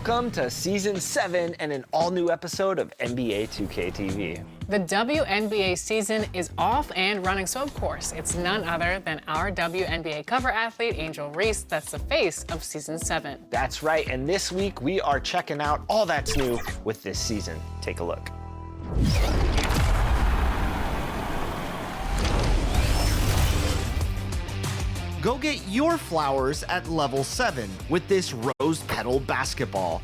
Welcome to Season 7 and an all-new episode of NBA 2K TV. The WNBA season is off and running, so of course, it's none other than our WNBA cover athlete, Angel Reese, that's the face of Season 7. That's right, and this week we are checking out all that's new with this season. Take a look. Go get your flowers at level 7 with this rose petal basketball.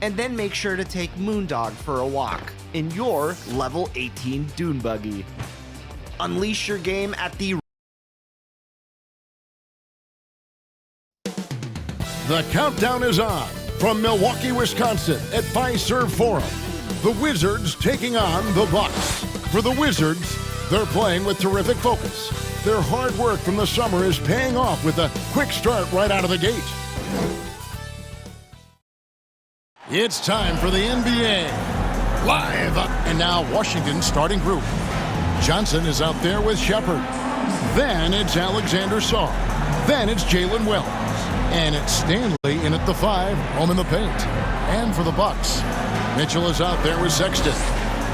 And then make sure to take Moondog for a walk in your level 18 dune buggy. Unleash your game at the The countdown is on from Milwaukee, Wisconsin at Fiserv Forum. The Wizards taking on the Bucks. For the Wizards, they're playing with terrific focus. Their hard work from the summer is paying off with a quick start right out of the gate. It's time for the NBA. Live. And now Washington's starting group. Johnson is out there with Shepard. Then it's Alexander Sarr. Then it's Jalen Wells. And it's Stanley in at the 5, home in the paint. And for the Bucks, Mitchell is out there with Sexton.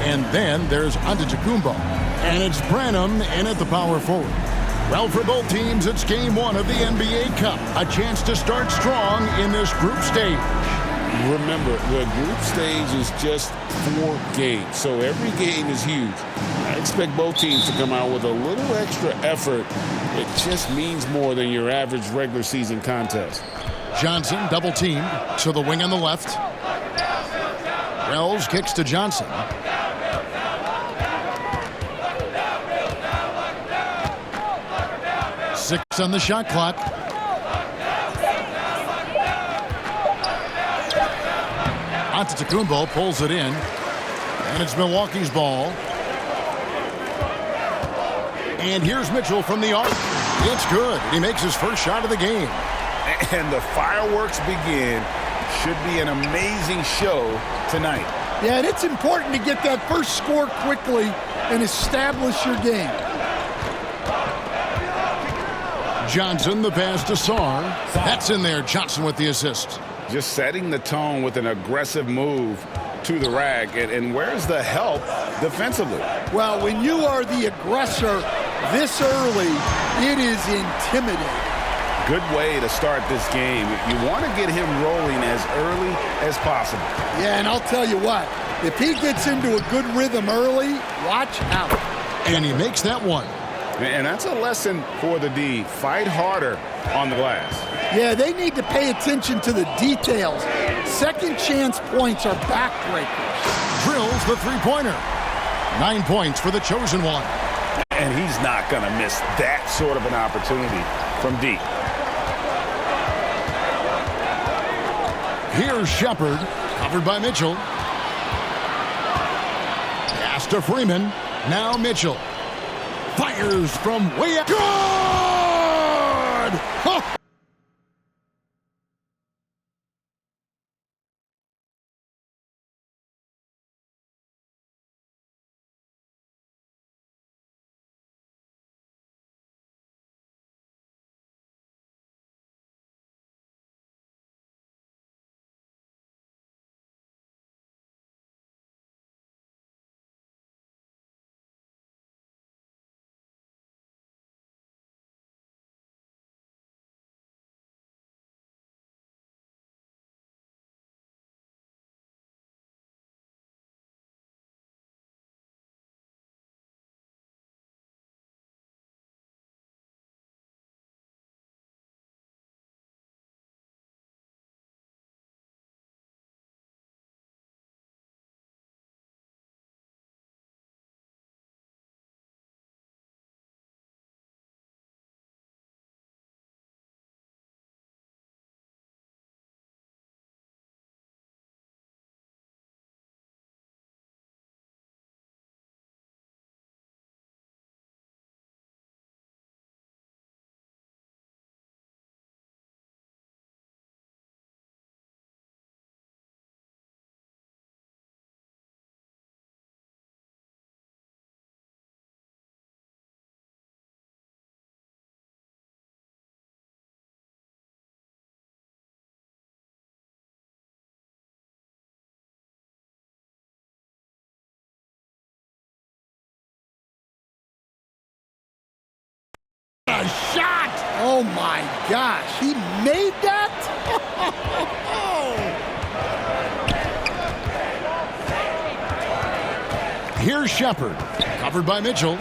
And then there's Antetokounmpo. And it's Branham in at the power forward. Well, for both teams, it's game 1 of the NBA Cup. A chance to start strong in this group stage. Remember, the group stage is just 4 games, so every game is huge. I expect both teams to come out with a little extra effort. It just means more than your average regular season contest. Johnson double teamed to the wing on the left. Wells kicks to Johnson. Six on the shot clock. Antetokounmpo pulls it in. And it's Milwaukee's ball. And here's Mitchell from the arc. It's good. He makes his first shot of the game. And the fireworks begin. Should be an amazing show tonight. Yeah, and it's important to get that first score quickly and establish your game. Johnson, the pass to Sarr. That's in there. Johnson with the assist. Just setting the tone with an aggressive move to the rack. And where's the help defensively? Well, when you are the aggressor this early, it is intimidating. Good way to start this game. You want to get him rolling as early as possible. Yeah, and I'll tell you what, if he gets into a good rhythm early, watch out. And he makes that one. And that's a lesson for the D. Fight harder on the glass. Yeah, they need to pay attention to the details. Second chance points are backbreakers. Drills the three-pointer. 9 points for the chosen one. And he's not going to miss that sort of an opportunity from deep. Here's Shepard, covered by Mitchell. Pass to Freeman. Now Mitchell. Fires from way out. Good! Huh. gosh, he made that? Here's Shepard, covered by Mitchell.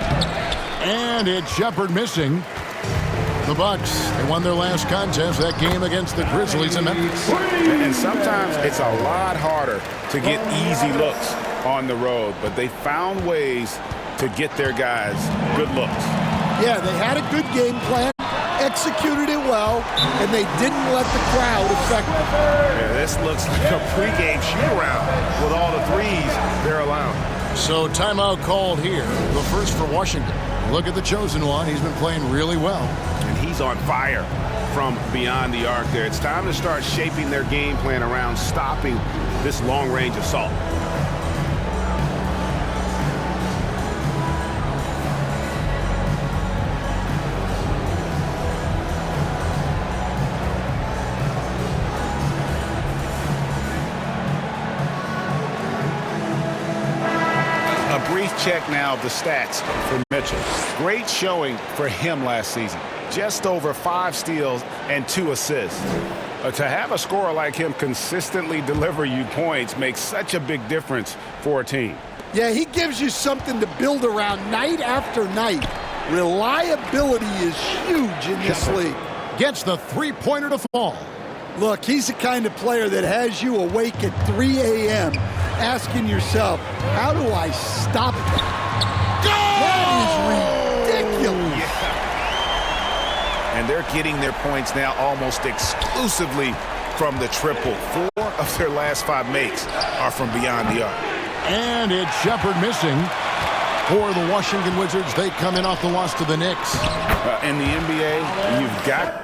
And it's Shepard missing. The Bucks, they won their last contest, that game against the Grizzlies in Memphis. And sometimes it's a lot harder to get easy looks on the road, but they found ways to get their guys good looks. Yeah, they had a good game plan, executed it well, and they didn't let the crowd affect them. Yeah, this looks like a pregame shoot-around with all the threes they're allowing. So timeout called here, the first for Washington. Look at the chosen one. He's been playing really well. And he's on fire from beyond the arc there. It's time to start shaping their game plan around stopping this long-range assault. A brief check now of the stats for Mitchell. Great showing for him last season. Just over 5 steals and 2 assists. To have a scorer like him consistently deliver you points makes such a big difference for a team. Yeah, he gives you something to build around night after night. Reliability is huge in this league. Gets the three-pointer to fall. Look, he's the kind of player that has you awake at 3 a.m. asking yourself, how do I stop that? That is ridiculous. And they're getting their points now almost exclusively from the triple. 4 of their last 5 makes are from beyond the arc. And it's Shepard missing. For the Washington Wizards, they come in off the loss to the Knicks. In the NBA, you've got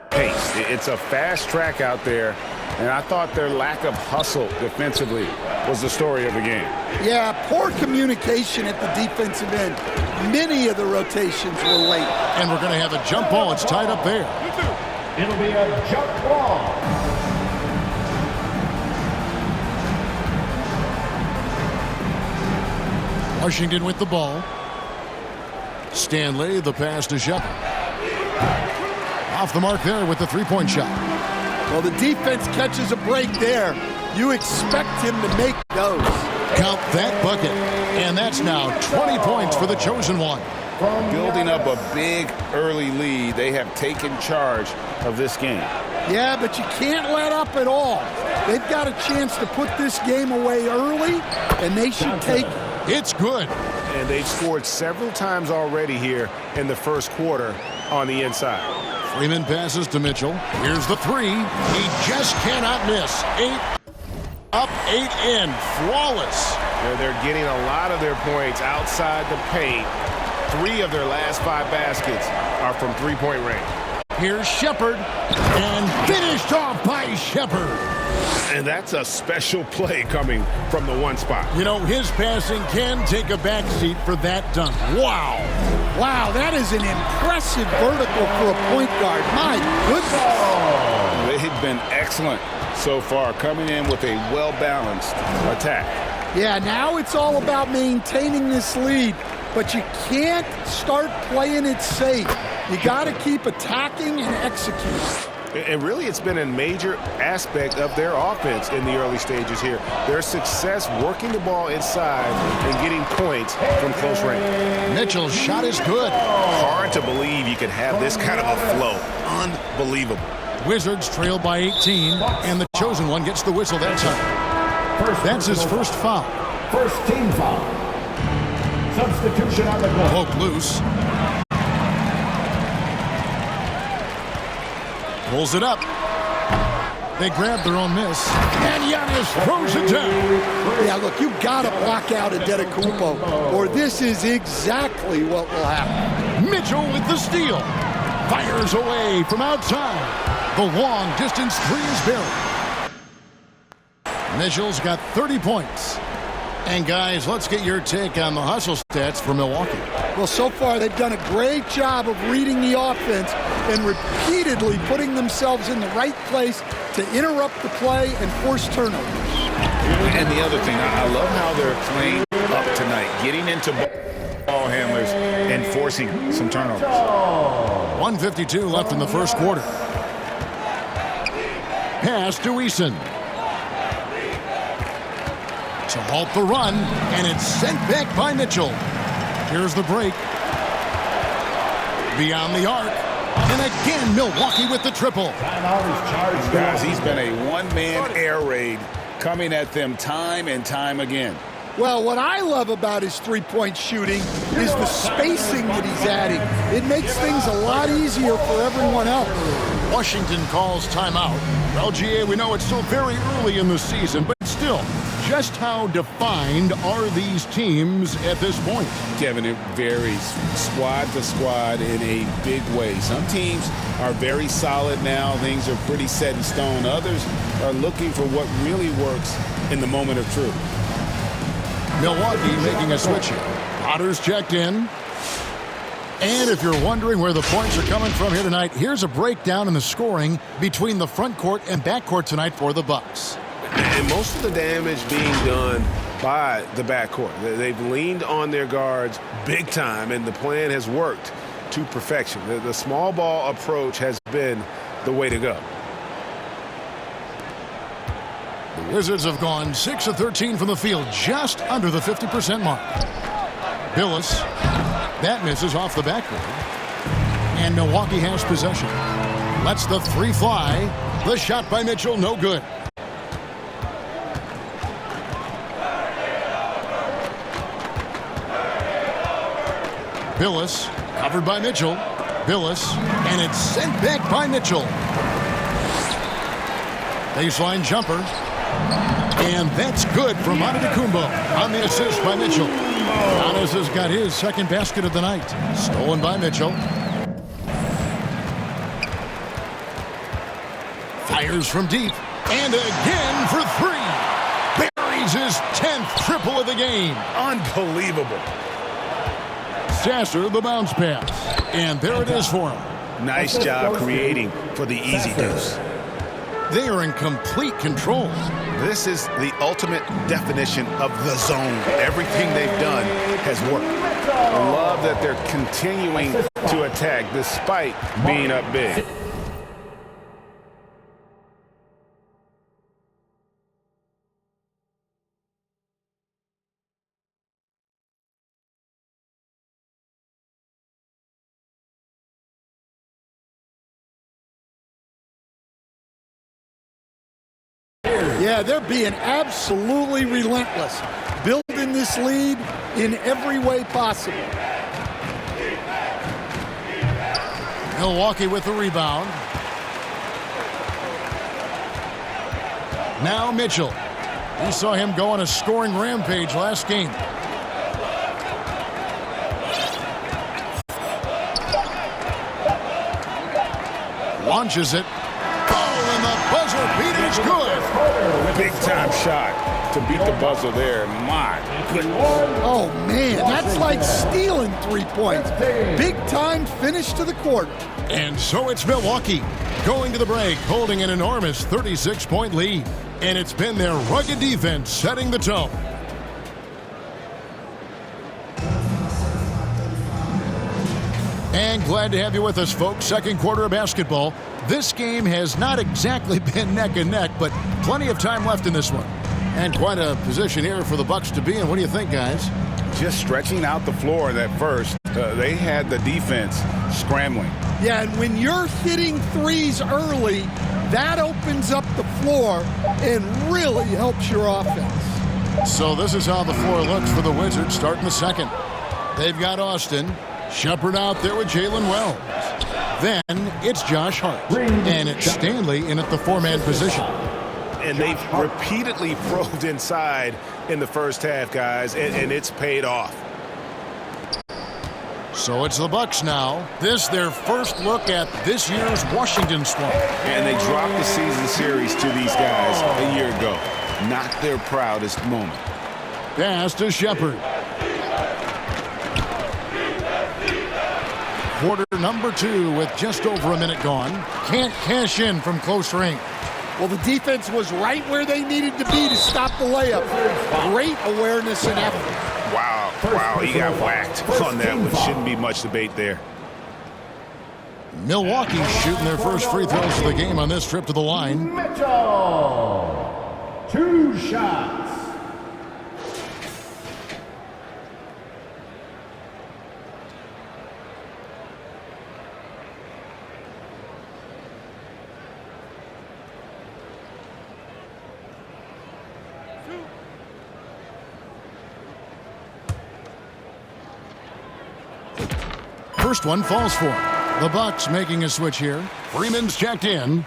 pace. It's a fast track out there, and I thought their lack of hustle defensively was the story of the game. Yeah, poor communication at the defensive end. Many of the rotations were late. And we're going to have a jump ball. It's tied up there. It'll be a jump ball. Washington with the ball. Stanley, the pass to Shepard. Off the mark there with the three-point shot. Well, the defense catches a break there. You expect him to make those. Count that bucket. And that's now 20 points for the chosen one. Building up a big early lead, they have taken charge of this game. Yeah, but you can't let up at all. They've got a chance to put this game away early, and they should take it. It's good. And they've scored several times already here in the first quarter on the inside. Freeman passes to Mitchell. Here's the three. He just cannot miss. 8 up, 8 in. Flawless. They're getting a lot of their points outside the paint. 3 of their last 5 baskets are from three-point range. Here's Shepard. And finished off by Shepard. And that's a special play coming from the one spot. You know, his passing can take a backseat for that dunk. Wow. Wow, that is an impressive vertical for a point guard. My goodness. They've been excellent so far, coming in with a well-balanced attack. Yeah, now it's all about maintaining this lead, but you can't start playing it safe. You got to keep attacking and executing. And really, it's been a major aspect of their offense in the early stages here. Their success working the ball inside and getting points from close range. Mitchell's shot is good. Hard to believe you can have this kind of a flow. Unbelievable. Wizards trail by 18, and the chosen one gets the whistle that time. That's his first foul. First team foul. Substitution on the goal. Poke loose. Pulls it up. They grab their own miss. And Giannis throws it down. Yeah, look, you got to block out Antetokounmpo, or this is exactly what will happen. Mitchell with the steal. Fires away from outside. The long distance three is buried. Mitchell's got 30 points. And guys, let's get your take on the hustle stats for Milwaukee. Well, so far they've done a great job of reading the offense and repeatedly putting themselves in the right place to interrupt the play and force turnovers. And the other thing, I love how they're playing up tonight, getting into ball handlers and forcing some turnovers. 1:52 left in the first quarter. Pass to Eason. To halt the run, and it's sent back by Mitchell. Here's the break. Beyond the arc. And again, Milwaukee with the triple. Guys, he's been a one-man air raid coming at them time and time again. Well, what I love about his three-point shooting is the spacing that he's adding. It makes things a lot easier for everyone else. Washington calls timeout. Well, GA, we know it's still very early in the season, but still, just how defined are these teams at this point? Kevin, it varies squad to squad in a big way. Some teams are very solid now. Things are pretty set in stone. Others are looking for what really works in the moment of truth. Milwaukee making a switch here. Potter's checked in. And if you're wondering where the points are coming from here tonight, here's a breakdown in the scoring between the front court and back court tonight for the Bucks. And most of the damage being done by the backcourt. They've leaned on their guards big time, and the plan has worked to perfection. The small ball approach has been the way to go. The Wizards have gone 6 of 13 from the field, just under the 50% mark. Billis, that misses off the backboard. And Milwaukee has possession. Lets the three fly. The shot by Mitchell, no good. Billis, covered by Mitchell. Billis, and it's sent back by Mitchell. Baseline jumper. And that's good from Antetokounmpo on the assist by Mitchell. Giannis has got his second basket of the night. Stolen by Mitchell. Fires from deep. And again for three. Buries his 10th triple of the game. Unbelievable. Sasser, the bounce pass. And there it is for him. Nice job creating for the easy deuce. They are in complete control. This is the ultimate definition of the zone. Everything they've done has worked. I love that they're continuing to attack despite being up big. Yeah, they're being absolutely relentless, building this lead in every way possible. Milwaukee with the rebound. Now Mitchell. We saw him go on a scoring rampage last game. Launches it. Oh, and the buzzer beater's good. Big time shot to beat the buzzer there. My goodness. Oh, man, that's like stealing 3 points. Big time finish to the quarter. And so it's Milwaukee going to the break, holding an enormous 36-point lead. And it's been their rugged defense setting the tone. And glad to have you with us, folks. Second quarter of basketball. This game has not exactly been neck and neck, but plenty of time left in this one. And quite a position here for the Bucks to be in. What do you think, guys? Just stretching out the floor that first. They had the defense scrambling. Yeah, and when you're hitting threes early, that opens up the floor and really helps your offense. So this is how the floor looks for the Wizards starting the second. They've got Austin. Shepard out there with Jalen Wells. Then it's Josh Hart. And it's Stanley in at the four-man position. And they've repeatedly probed inside in the first half, guys, and it's paid off. So it's the Bucks now. This their first look at this year's Washington squad. And they dropped the season series to these guys a year ago. Not their proudest moment. Pass to Shepard. Quarter number 2 with just over a minute gone. Can't cash in from close range. Well, the defense was right where they needed to be to stop the layup. Great awareness and effort. Wow, he got whacked on that one. Shouldn't be much debate there. Milwaukee's shooting their first free throws of the game on this trip to the line. Mitchell. 2 shots. First one falls for him. The Bucks making a switch here. Freeman's checked in.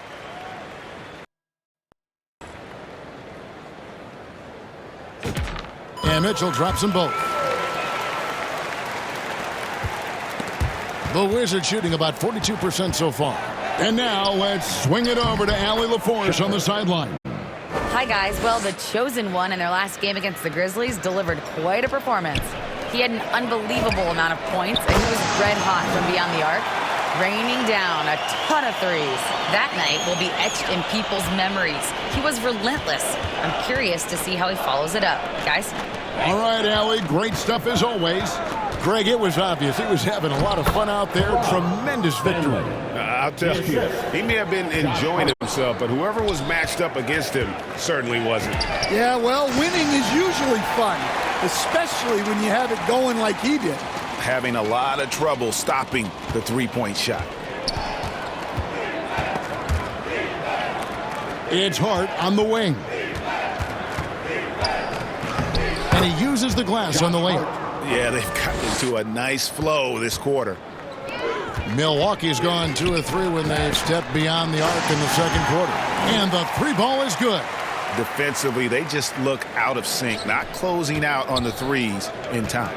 And Mitchell drops them both. The Wizards shooting about 42% so far. And now let's swing it over to Allie LaForce on the sideline. Hi, guys. Well, the chosen one in their last game against the Grizzlies delivered quite a performance. He had an unbelievable amount of points, and he was red hot from beyond the arc, raining down a ton of threes. That night will be etched in people's memories. He was relentless. I'm curious to see how he follows it up. Guys? All right, Allie. Great stuff as always. Greg, it was obvious. He was having a lot of fun out there. Tremendous victory. I'll tell you, he may have been enjoying himself, but whoever was matched up against him certainly wasn't. Yeah, well, winning is usually fun, especially when you have it going like he did. Having a lot of trouble stopping the three-point shot. It's Hart on the wing. And he uses the glass on the layup. Yeah, they've gotten into a nice flow this quarter. Milwaukee's gone 2 of 3 when they stepped beyond the arc in the second quarter. And the 3 ball is good. Defensively, they just look out of sync, not closing out on the threes in time.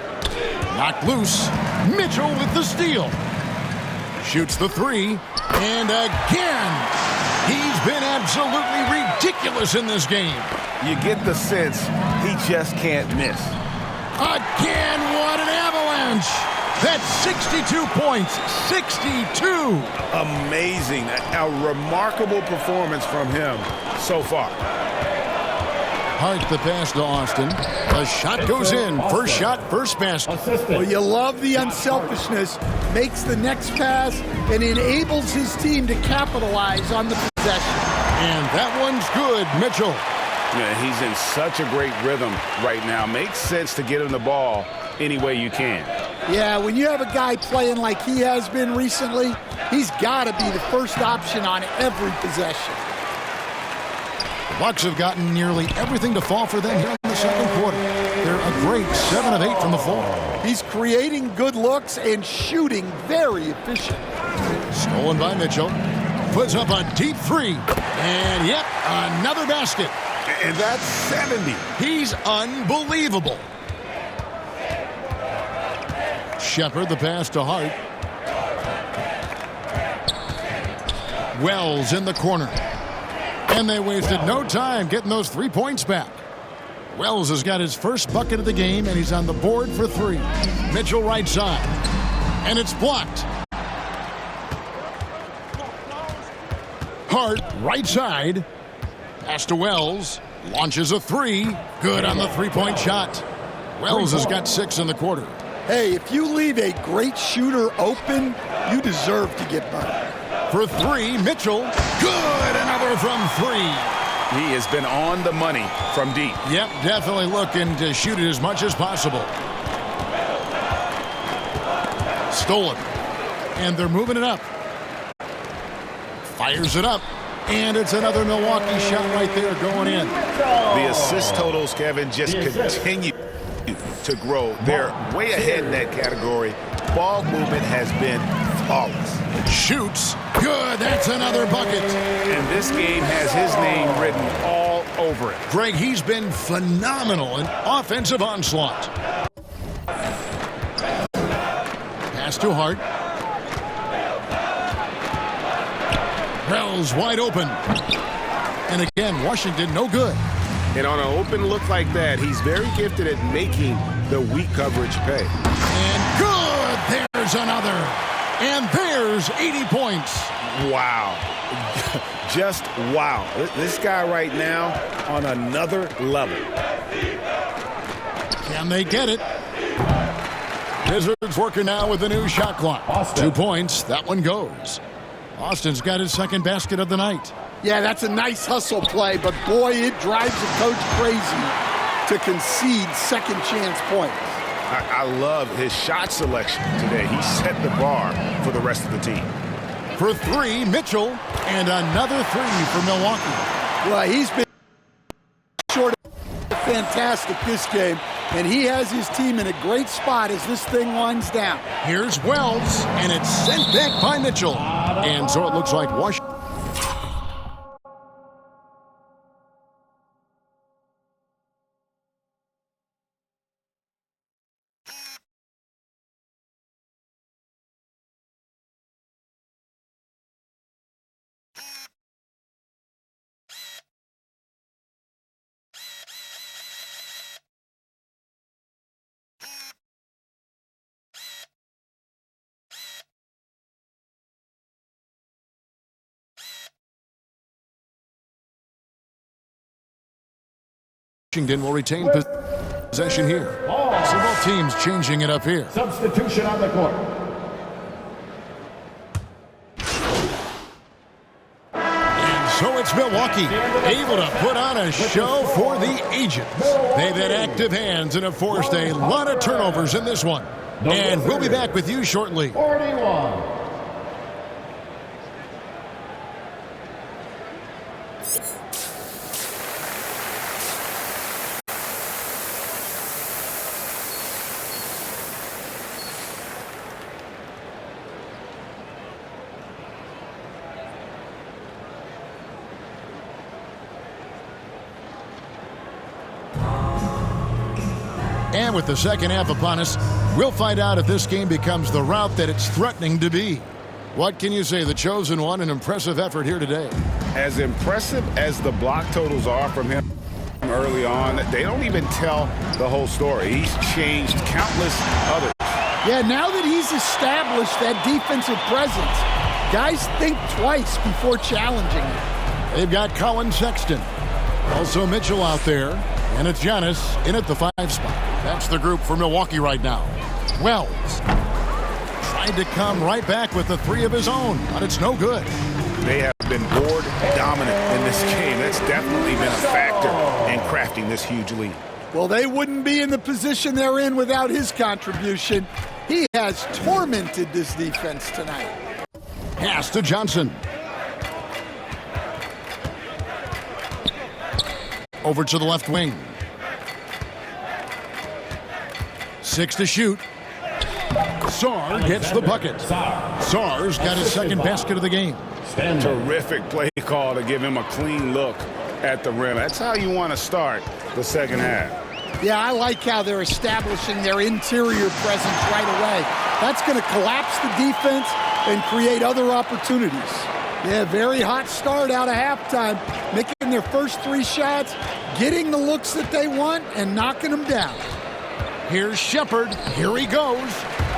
Knocked loose. Mitchell with the steal. Shoots the 3. And again, he's been absolutely ridiculous in this game. You get the sense he just can't miss. Again, what an avalanche. That's 62 points. 62. Amazing. A remarkable performance from him so far. Hart the pass to Austin. The shot goes in. First shot, first basket. Well, you love the unselfishness. Makes the next pass and enables his team to capitalize on the possession. And that one's good, Mitchell. Yeah, he's in such a great rhythm right now. Makes sense to get him the ball any way you can. Yeah, when you have a guy playing like he has been recently, he's got to be the first option on every possession. The Bucks have gotten nearly everything to fall for them here in the second quarter. They're a great 7 of 8 from the floor. He's creating good looks and shooting very efficient. Stolen by Mitchell. Puts up a deep 3. And yep, another basket. And that's 70. He's unbelievable. Shepard the pass to Hart. Wells in the corner. And they wasted no time getting those 3 points back. Wells has got his first bucket of the game, and he's on the board for 3. Mitchell right side. And it's blocked. Hart right side. Pass to Wells. Launches a 3. Good on the 3-point shot. Wells has got 6 in the quarter. Hey, if you leave a great shooter open, you deserve to get burned. For 3, Mitchell. Good, another from 3. He has been on the money from deep. Yep, definitely looking to shoot it as much as possible. Stolen. And they're moving it up. Fires it up. And it's another Milwaukee shot right there going in. The assist totals, Kevin, just continue to grow. They're way ahead in that category. Ball movement has been flawless. Shoots. Good. That's another bucket. And this game has his name written all over it. Greg, he's been phenomenal in offensive onslaught. Pass to Hart. Wells wide open. And again, Washington no good. And on an open look like that, he's very gifted at making the weak coverage pay. And good! There's another. And there's 80 points. Wow. Just wow. This guy right now on another level. And they get it. Wizards working now with the new shot clock. 2 points. That one goes. Austin's got his second basket of the night. Yeah, that's a nice hustle play, but boy, it drives a coach crazy to concede second chance points. I love his shot selection today. He set the bar for the rest of the team. For three, Mitchell, and another three for Milwaukee. Well, he's been short of fantastic this game, and he has his team in a great spot as this thing winds down. Here's Wells, and it's sent back by Mitchell. And so it looks like Washington. Washington will retain possession here. So both teams changing it up here. Substitution on the court. And so it's Milwaukee, able to put on a show for the Agents. They've had active hands and have forced a lot of turnovers in this one. And we'll be back with you shortly. 41. And with the second half upon us, we'll find out if this game becomes the route that it's threatening to be. What can you say? The chosen one, an impressive effort here today. As impressive as the block totals are from him early on, they don't even tell the whole story. He's changed countless others. Yeah, now that he's established that defensive presence, guys think twice before challenging him. They've got Colin Sexton. Also Mitchell out there. And it's Giannis in at the 5 spot. That's the group for Milwaukee right now. Wells tried to come right back with the 3 of his own, but it's no good. They have been board dominant in this game. That's definitely been a factor in crafting this huge lead. Well, they wouldn't be in the position they're in without his contribution. He has tormented this defense tonight. Pass to Johnson. Over to the left wing. 6 to shoot. Sarr gets the bucket. Sarr's got his second basket of the game. Terrific play call to give him a clean look at the rim. That's how you want to start the second half. Yeah, I like how they're establishing their interior presence right away. That's going to collapse the defense and create other opportunities. Yeah, very hot start out of halftime, making their first 3 shots, getting the looks that they want, and knocking them down. Here's Shepherd. Here he goes.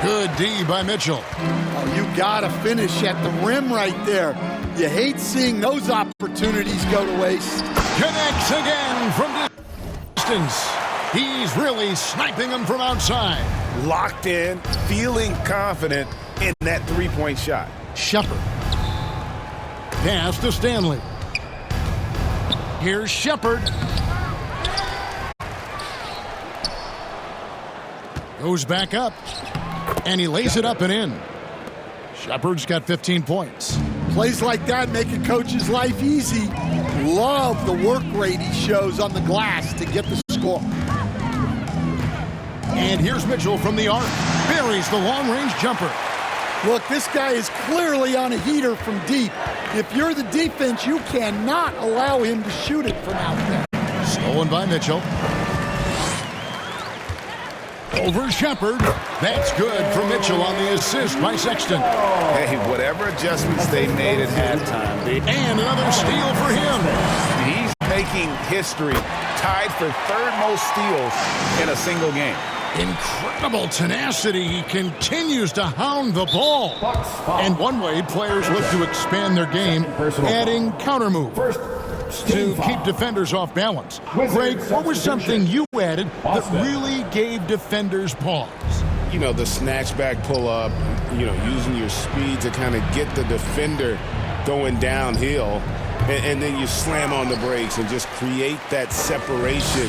Good D by Mitchell. Oh, you got to finish at the rim right there. You hate seeing those opportunities go to waste. Connects again from distance. He's really sniping them from outside. Locked in, feeling confident in that three-point shot. Shepherd. Pass to Stanley. Here's Shepherd. Goes back up. And he lays it up and in. Shepherd's got 15 points. Plays like that make a coach's life easy. Love the work rate he shows on the glass to get the score. And here's Mitchell from the arc. Buries the long-range jumper. Look, this guy is clearly on a heater from deep. If you're the defense, you cannot allow him to shoot it from out there. Stolen by Mitchell. Over Shepherd. That's good for Mitchell on the assist by Sexton. Hey, whatever adjustments they made at halftime. And another steal for him. He's making history, tied for 3rd most steals in a single game. Incredible tenacity. He continues to hound the ball. And one way players look to expand their game, adding counter move. First helps to keep defenders off balance. Greg, what was something you added that really gave defenders pause? You know, the snatchback pull-up, you know, using your speed to kind of get the defender going downhill, and then you slam on the brakes and just create that separation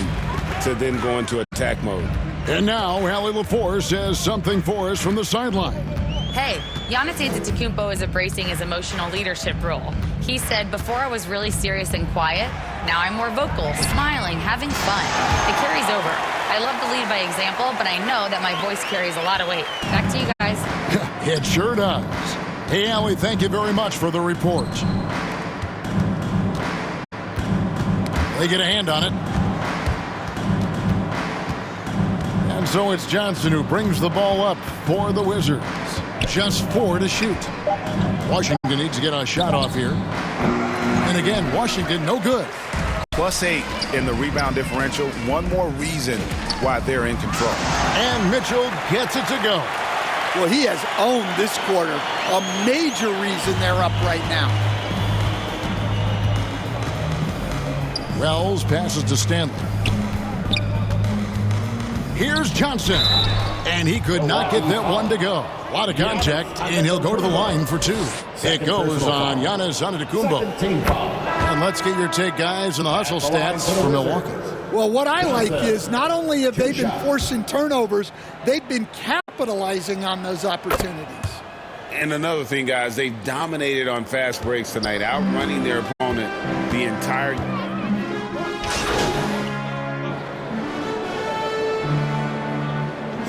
to then go into attack mode. And now, Allie LaForce says something for us from the sideline. Hey, Giannis Antetokounmpo is embracing his emotional leadership role. He said, before I was really serious and quiet, now I'm more vocal, smiling, having fun. It carries over. I love to lead by example, but I know that my voice carries a lot of weight. Back to you guys. It sure does. Hey, Allie, thank you very much for the report. They get a hand on it. And so it's Johnson who brings the ball up for the Wizards. Just 4 to shoot. Washington needs to get a shot off here. And again, Washington no good. +8 in the rebound differential. One more reason why they're in control. And Mitchell gets it to go. Well, he has owned this quarter. A major reason they're up right now. Wells passes to Stanley. Here's Johnson. And he could not get that one to go. A lot of contact, and he'll go to the line for 2. It goes on Giannis Antetokounmpo. And let's get your take, guys, on the hustle stats for Milwaukee. Well, what I like is not only have they been forcing turnovers, they've been capitalizing on those opportunities. And another thing, guys, they've dominated on fast breaks tonight, outrunning their opponent the entire game.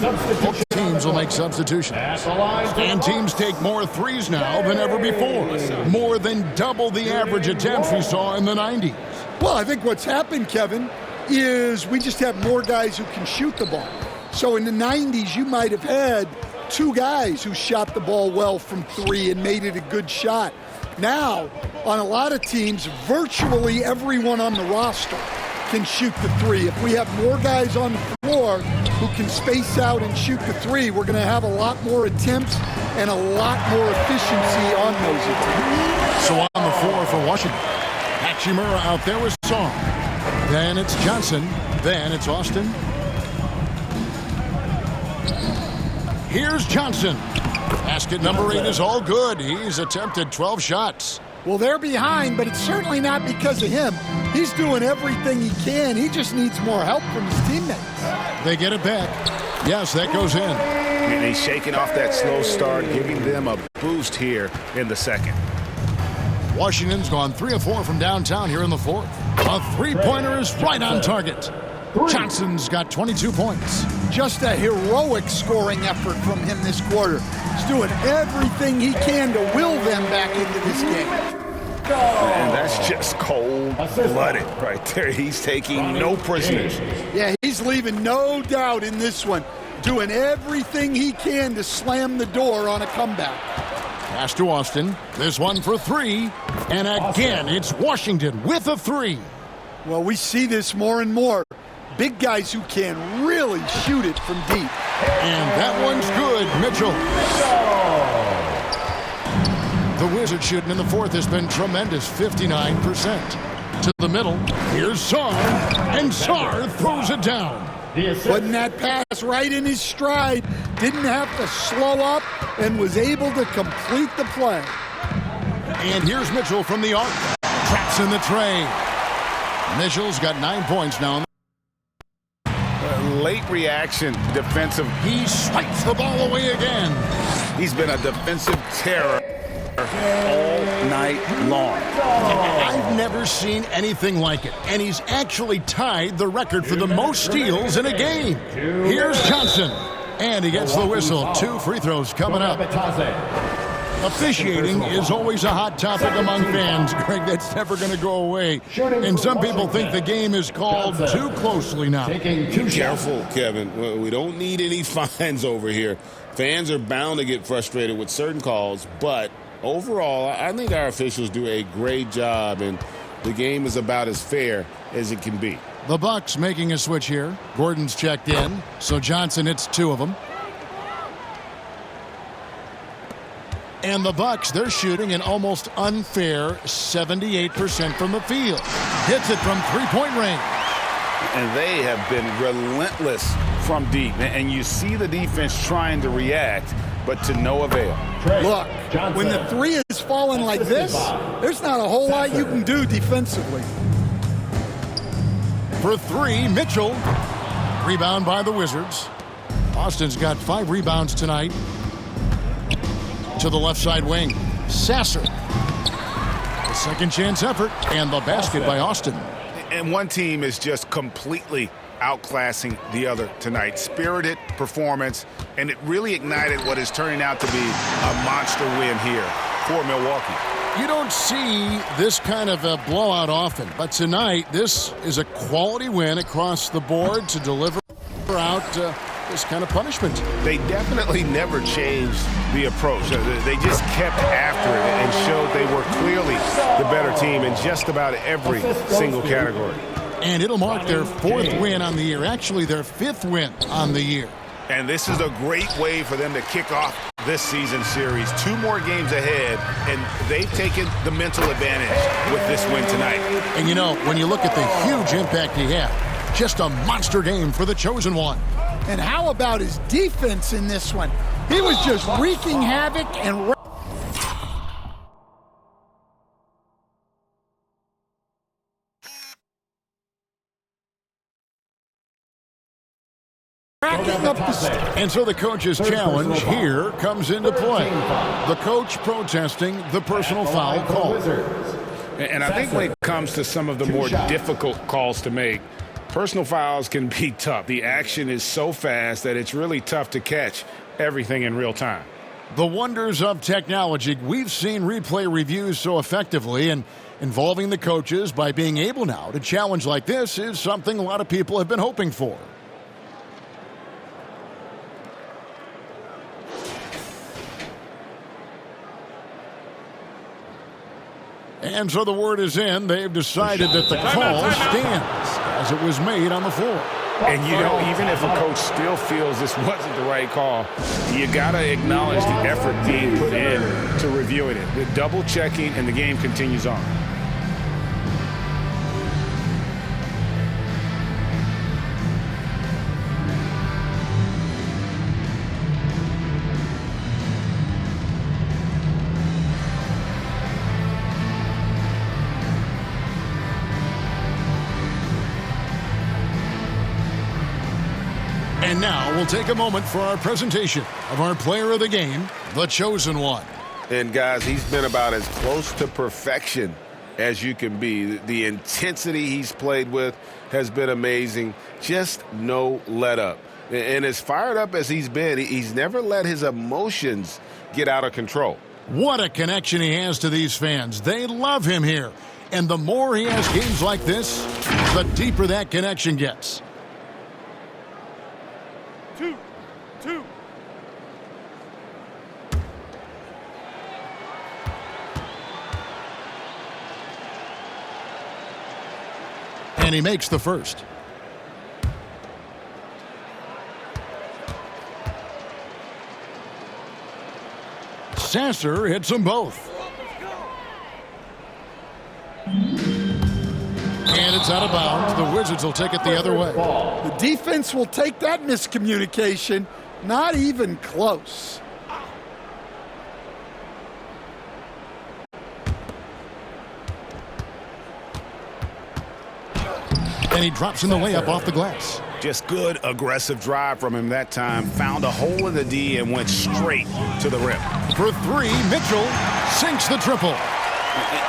Both teams will make substitutions. And teams take more threes now than ever before. More than double the average attempts we saw in the 90s. Well, I think what's happened, Kevin, is we just have more guys who can shoot the ball. So in the 90s, you might have had 2 guys who shot the ball well from 3 and made it a good shot. Now, on a lot of teams, virtually everyone on the roster can shoot the 3. If we have more guys on the floor who can space out and shoot the 3, we're going to have a lot more attempts and a lot more efficiency on those attempts. So on the floor for Washington, Hachimura out there with Song. Then it's Johnson. Then it's Austin. Here's Johnson. Basket number 8 is all good. He's attempted 12 shots. Well, they're behind, but it's certainly not because of him. He's doing everything he can. He just needs more help from his teammates. They get it back. Yes, that goes in. And he's shaking off that slow start, giving them a boost here in the second. Washington's gone 3 of 4 from downtown here in the 4th. A three-pointer is right on target. Johnson's got 22 points. Just a heroic scoring effort from him this quarter. He's doing everything he can to will them back into this game. And that's just cold-blooded right there. He's taking no prisoners. Yeah, he's leaving no doubt in this one. Doing everything he can to slam the door on a comeback. Pass to Austin. This one for 3. And again, it's Washington with a 3. Well, we see this more and more. Big guys who can really shoot it from deep. And that one's good, Mitchell. The Wizards shooting in the 4th has been tremendous, 59%. To the middle, here's Sarr, and Sarr throws it down. Putting that pass right in his stride, didn't have to slow up, and was able to complete the play. And here's Mitchell from the arc. Traps in the tray. Mitchell's got 9 points now. Late reaction, defensive. He swipes the ball away again. He's been a defensive terror all night long. I've never seen anything like it. And he's actually tied the record for the most steals in a game. Here's Johnson. And he gets the whistle. 2 free throws coming up. Officiating is always a hot topic among fans, Greg. That's never going to go away. And some people think the game is called too closely now. Be careful, Kevin. We don't need any fines over here. Fans are bound to get frustrated with certain calls, but overall, I think our officials do a great job, and the game is about as fair as it can be. The Bucks making a switch here. Gordon's checked in, so Johnson hits 2 of them. And the Bucks, they're shooting an almost unfair 78% from the field. Hits it from three-point range. And they have been relentless from deep. And you see the defense trying to react, but to no avail. Look, when the three is falling like this, there's not a whole lot you can do defensively. For three, Mitchell. Rebound by the Wizards. Austin's got 5 rebounds tonight. To the left side wing, Sasser. A second chance effort, and the basket by Austin. And one team is just completely outclassing the other tonight. Spirited performance, and it really ignited what is turning out to be a monster win here for Milwaukee. You don't see this kind of a blowout often, but tonight this is a quality win across the board to deliver out this kind of punishment. They definitely never changed the approach. They just kept after it and showed they were clearly the better team in just about every single category. And it'll mark their 4th win on the year, actually their 5th win on the year. And this is a great way for them to kick off this season series. 2 more games ahead, and they've taken the mental advantage with this win tonight. And you know, when you look at the huge impact he had, just a monster game for the Chosen One. And how about his defense in this one? He was just wreaking havoc and racking up the And so the coach's challenge here comes into play. The coach protesting the personal foul call. And I think when it comes to some of the more difficult calls to make, personal fouls can be tough. The action is so fast that it's really tough to catch everything in real time. The wonders of technology. We've seen replay reviews so effectively, and involving the coaches by being able now to challenge like this is something a lot of people have been hoping for. And so the word is in. They've decided that the call stands as it was made on the floor. And, you know, even if a coach still feels this wasn't the right call, you got to acknowledge the effort being put in to reviewing it. The double checking, and the game continues on. And now we'll take a moment for our presentation of our player of the game, the Chosen One. And guys, he's been about as close to perfection as you can be. The intensity he's played with has been amazing. Just no let up. And as fired up as he's been, he's never let his emotions get out of control. What a connection he has to these fans. They love him here. And the more he has games like this, the deeper that connection gets. 2. And he makes the first. Sasser hits them both. And it's out of bounds. The Wizards will take it the other way. The defense will take that miscommunication. Not even close. And he drops in the layup off the glass. Just good, aggressive drive from him that time. Found a hole in the D and went straight to the rim. For 3, Mitchell sinks the triple.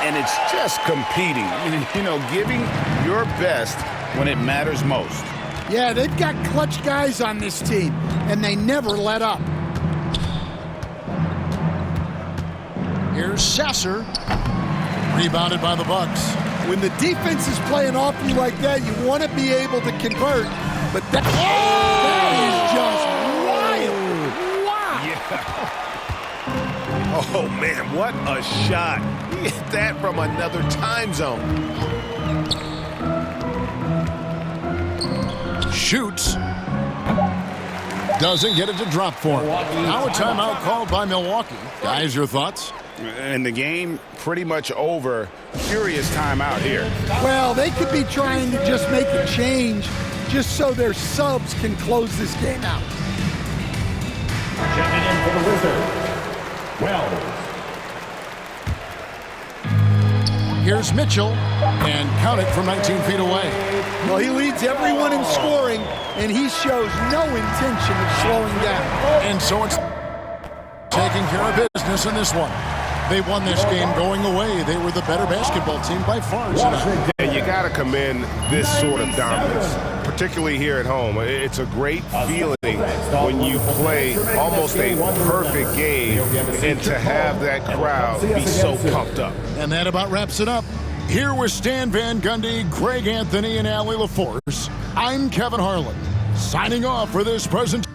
And it's just competing, you know, giving your best when it matters most. Yeah, they've got clutch guys on this team, and they never let up. Here's Sasser. Rebounded by the Bucks. When the defense is playing off you like that, you want to be able to convert. But that is just wild. Yeah. Oh, man, what a shot. He hit that from another time zone. Shoots. doesn't get it to drop for him. Now a timeout called by Milwaukee. Guys, your thoughts? And the game pretty much over. Furious timeout here. Well, they could be trying to just make a change just so their subs can close this game out. Checking in for the Wizards, Wells. Here's Mitchell, and count it from 19 feet away. Well, he leads everyone in scoring, and he shows no intention of slowing down. And so it's taking care of business in this one. They won this game going away. They were the better basketball team by far tonight. And you got to commend this sort of dominance, particularly here at home. It's a great feeling when you play almost a perfect game and to have that crowd be so pumped up. And that about wraps it up. Here with Stan Van Gundy, Greg Anthony, and Allie LaForce, I'm Kevin Harlan, signing off for this presentation.